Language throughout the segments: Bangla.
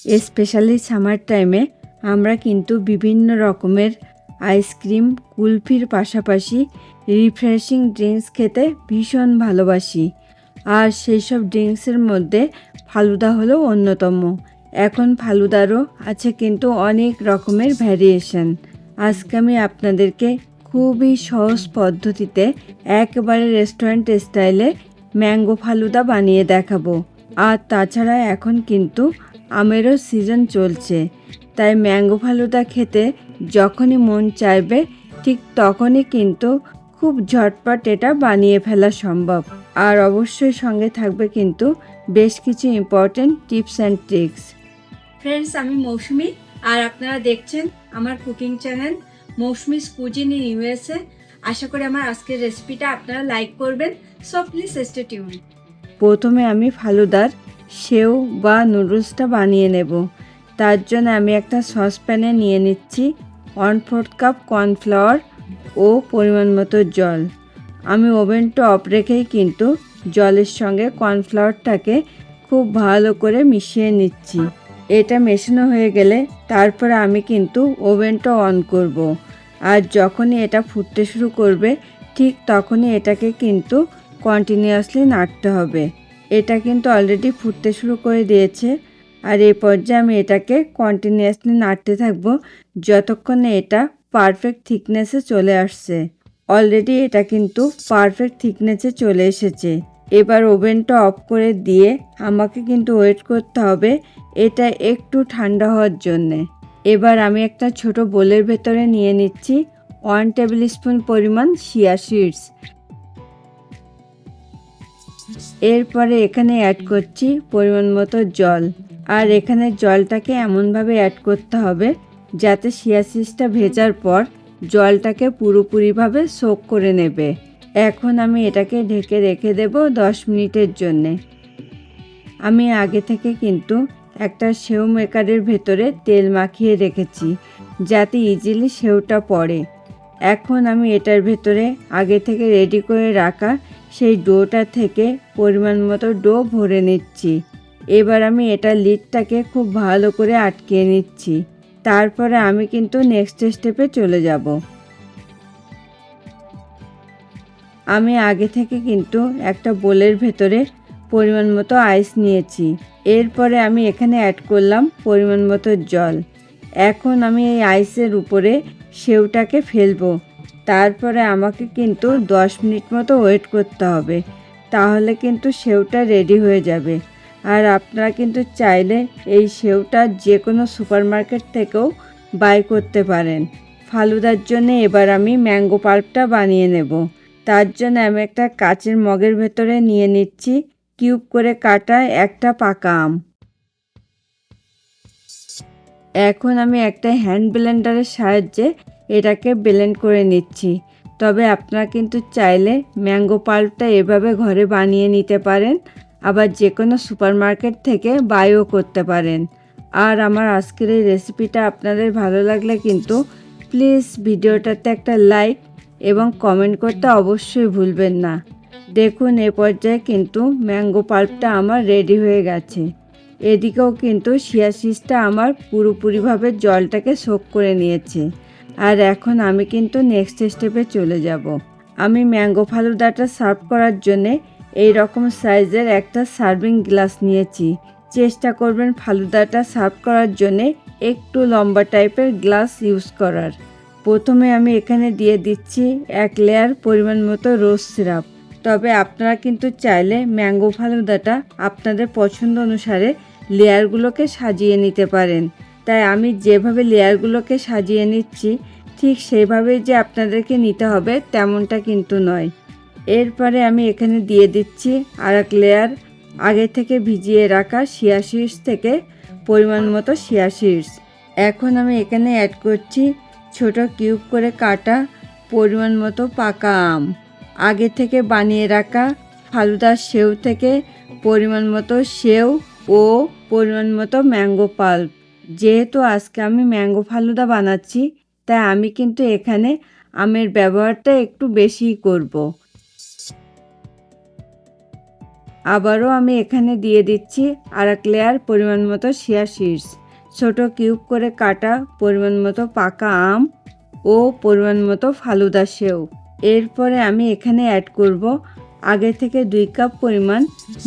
স্পেশালি সামার টাইমে আমরা কিন্তু বিভিন্ন রকমের আইসক্রিম, কুলফির পাশাপাশি রিফ্রেশিং ড্রিঙ্কস খেতে ভীষণ ভালোবাসি। আর সেই সব ড্রিঙ্কসের মধ্যে ফালুদা হলো অন্যতম। এখন ফালুদারও আছে কিন্তু অনেক রকমের ভ্যারিয়েশন। আজকে আমি আপনাদেরকে খুবই সহজ পদ্ধতিতে একেবারে রেস্টুরেন্ট স্টাইলে ম্যাঙ্গো ফালুদা বানিয়ে দেখাবো। আর তাছাড়া এখন কিন্তু আমেরও সিজন চলছে, তাই ম্যাঙ্গো ফালুদা খেতে যখনই মন চাইবে ঠিক তখনই কিন্তু খুব ঝটপট এটা বানিয়ে ফেলা সম্ভব। আর অবশ্যই সঙ্গে থাকবে কিন্তু বেশ কিছু important tips and tricks. Friends, আমি মৌসুমি আর আপনারা দেখছেন আমার cooking channel Mousumi's cuisine in USA. আশা করি আমার আজকের রেসিপিটা আপনারা লাইক করবেন। So please stay tune. প্রথমে আমি ফালুদার সেও বা নুডলসটা বানিয়ে নেব। তার জন্য আমি একটা সসপ্যানে নিয়ে নিচ্ছি 1/4 কাপ কর্নফ্লাওয়ার ও পরিমাণ মতো জল। আমি ওভেনটা অফ রেখেই কিন্তু জলের সঙ্গে কর্নফ্লাওয়ারটাকে খুব ভালো করে মিশিয়ে নিচ্ছি। এটা মেশানো হয়ে গেলে তারপরে আমি কিন্তু ওভেনটা অন করব। আর যখনই এটা ফুটতে শুরু করবে ঠিক তখনই এটাকে কিন্তু কন্টিনিউয়াসলি নাড়তে হবে। এটা কিন্তু অলরেডি ফুটতে শুরু করে দিয়েছে। আর এই পর্যায়ে আমি এটাকে কন্টিনিউয়াসলি নাড়তে থাকবো যতক্ষণ না এটা পারফেক্ট থিকনেসে চলে আসছে। অলরেডি এটা কিন্তু পারফেক্ট থিকনেসে চলে এসেছে। এবার ওভেনটা অফ করে দিয়ে আমাকে কিন্তু ওয়েট করতে হবে এটা একটু ঠান্ডা হওয়ার জন্যে। এবার আমি একটা ছোট বোলের ভেতরে নিয়ে নিচ্ছি 1 টেবিল স্পুন পরিমাণ চিয়া সিডস। এরপরে এখানে অ্যাড করছি পরিমাণ মতো জল। আর এখানে জলটাকে এমনভাবে অ্যাড করতে হবে যাতে চিয়া সিডসটা ভেজার পর জলটাকে পুরোপুরিভাবে সোক করে নেবে। এখন আমি এটাকে ঢেকে রেখে দেব 10 মিনিটের জন্যে। আমি আগে থেকে কিন্তু একটা সেও মেকারের ভেতরে তেল মাখিয়ে রেখেছি যাতে ইজিলি সেওটা পড়ে। এখন আমি এটার ভেতরে আগে থেকে রেডি করে রাখা সেই ডোটা থেকে পরিমাণ মতো ডো ভরে নিচ্ছি। এবার আমি এটার লিডটাকে খুব ভালো করে আটকিয়ে নিচ্ছি। তারপরে আমি কিন্তু নেক্সট স্টেপে চলে যাব। আমি আগে থেকে কিন্তু একটা বোলের ভেতরে পরিমাণ মতো আইস নিয়েছি। এরপরে আমি এখানে অ্যাড করলাম পরিমাণ মতো জল। এখন আমি এই আইসের উপরে সেওটাকে ফেলবো। তারপরে আমাকে কিন্তু 10 মিনিট মতো ওয়েট করতে হবে, তাহলে কিন্তু সেওটা রেডি হয়ে যাবে। আর আপনারা কিন্তু চাইলে এই সেওটা যে কোনো সুপারমার্কেট থেকেও বাই করতে পারেন। ফালুদার জন্য এবার আমি ম্যাঙ্গো পাল্পটা বানিয়ে নেব। তার জন্য আমি একটা কাচের মগের ভেতরে নিয়ে নিচ্ছি কিউব করে কাটা একটা পাকা আম। এখন আমি একটা হ্যান্ড ব্লেন্ডারের সাহায্যে এটাকে ব্লেন্ড করে নিচ্ছি। তবে আপনারা কিন্তু চাইলে ম্যাঙ্গো পাল্পটা এভাবে ঘরে বানিয়ে নিতে পারেন, আবার যে কোনো সুপারমার্কেট থেকে বাইও করতে পারেন। আর আমার আজকের এই রেসিপিটা আপনাদের ভালো লাগলে কিন্তু প্লিজ ভিডিওটাতে একটা লাইক এবং কমেন্ট করতে অবশ্যই ভুলবেন না। দেখুন এ পর্যায়ে কিন্তু ম্যাঙ্গো পাল্পটা আমার রেডি হয়ে গেছে। এদিকেও কিন্তু চিয়া সিডসটা আমার পুরোপুরিভাবে জলটাকে সোক করে নিয়েছে। আর এখন আমি কিন্তু নেক্সট স্টেপে চলে যাব। আমি ম্যাঙ্গো ফালুদাটা সার্ভ করার জন্যে এই রকম সাইজের একটা সার্ভিং গ্লাস নিয়েছি। চেষ্টা করবেন ফালুদাটা সার্ভ করার জন্যে একটু লম্বা টাইপের গ্লাস ইউজ করার। প্রথমে আমি এখানে দিয়ে দিচ্ছি 1 লেয়ার পরিমাণ মতো রোজ সিরাপ। তবে আপনারা কিন্তু চাইলে ম্যাঙ্গো ফালুদাটা আপনাদের পছন্দ অনুসারে লেয়ারগুলোকে সাজিয়ে নিতে পারেন। তাই আমি যেভাবে লেয়ারগুলোকে সাজিয়ে নিচ্ছি ঠিক সেভাবেই যে আপনাদেরকে নিতে হবে তেমনটা কিন্তু নয়। এরপরে আমি এখানে দিয়ে দিচ্ছি আর 1 লেয়ার আগে থেকে ভিজিয়ে রাখা চিয়া সিডস থেকে পরিমাণ মতো চিয়া সিডস। এখন আমি এখানে অ্যাড করছি ছোট কিউব করে কাটা পরিমাণ মতো পাকা আম। আগে থেকে বানিয়ে রাখা ফালুদার সেও থেকে পরিমাণ মতো সেও ও পরিমাণ মতো ম্যাঙ্গো পাল্প। যেহেতু আজকে আমি ম্যাঙ্গো ফালুদা বানাচ্ছি তাই আমি কিন্তু এখানে আমের ব্যবহারটা একটু বেশিই করব। আবারও আমি এখানে দিয়ে দিচ্ছি আর এক লেয়ার পরিমাণ মতো চিয়া সিডস, ছোট কিউব করে কাটা পরিমাণ মতো পাকা আম ও পরিমাণ মতো ফালুদা সেও। এরপরে আমি এখানে অ্যাড করব আগে থেকে 2 কাপ পরিমাণ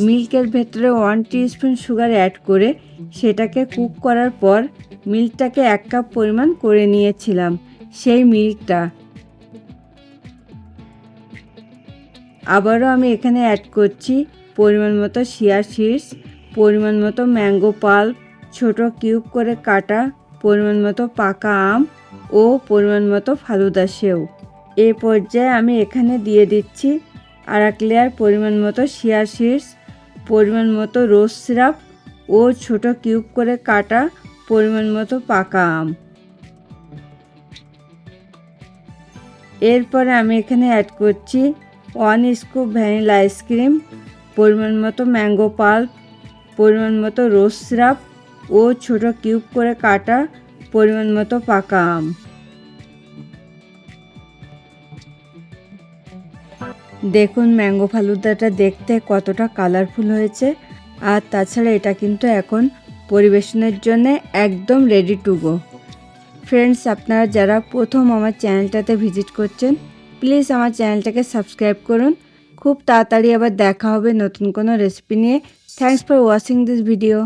মিল্কের ভেতরে 1 টিস্পুন সুগার অ্যাড করে সেটাকে কুক করার পর মিল্কটাকে 1 কাপ পরিমাণ করে নিয়েছিলাম সেই মিল্কটা। আবারও আমি এখানে অ্যাড করছি পরিমাণ মতো চিয়া সিডস, পরিমাণ মতো ম্যাঙ্গো পাল্প, ছোট কিউব করে কাটা পরিমাণ মতো পাকা আম ও পরিমাণ মতো ফালুদা সেও। এই পর্যায়ে আমি এখানে দিয়ে দিচ্ছি আর এক লেয়ার পরিমাণ মতো চিয়া সিডস, পরিমাণ মতো রোজ সিরাপ ও ছোট কিউব করে কাটা পরিমাণ মতো পাকা আম। এরপরে আমি এখানে অ্যাড করছি 1 স্কুপ ভ্যানিলা আইসক্রিম, পরিমাণ মতো ম্যাঙ্গো পাল্প, পরিমাণ মতো রোজ সিরাপ ও ছোট কিউব করে কাটা পরিমাণ মতো পাকা আম। দেখুন ম্যাঙ্গো ফালুদাটা দেখতে কতটা কালারফুল হয়েছে, আর তাছাড়া এটা কিন্তু এখন পরিবেশনের জন্য একদম রেডি টু গো। ফ্রেন্ডস, আপনারা যারা প্রথম আমার চ্যানেলটাতে ভিজিট করছেন প্লিজ আমার চ্যানেলটাকে সাবস্ক্রাইব করুন। খুব তাড়াতাড়ি আবার দেখা হবে নতুন কোনো রেসিপি নিয়ে। Thanks for watching this video.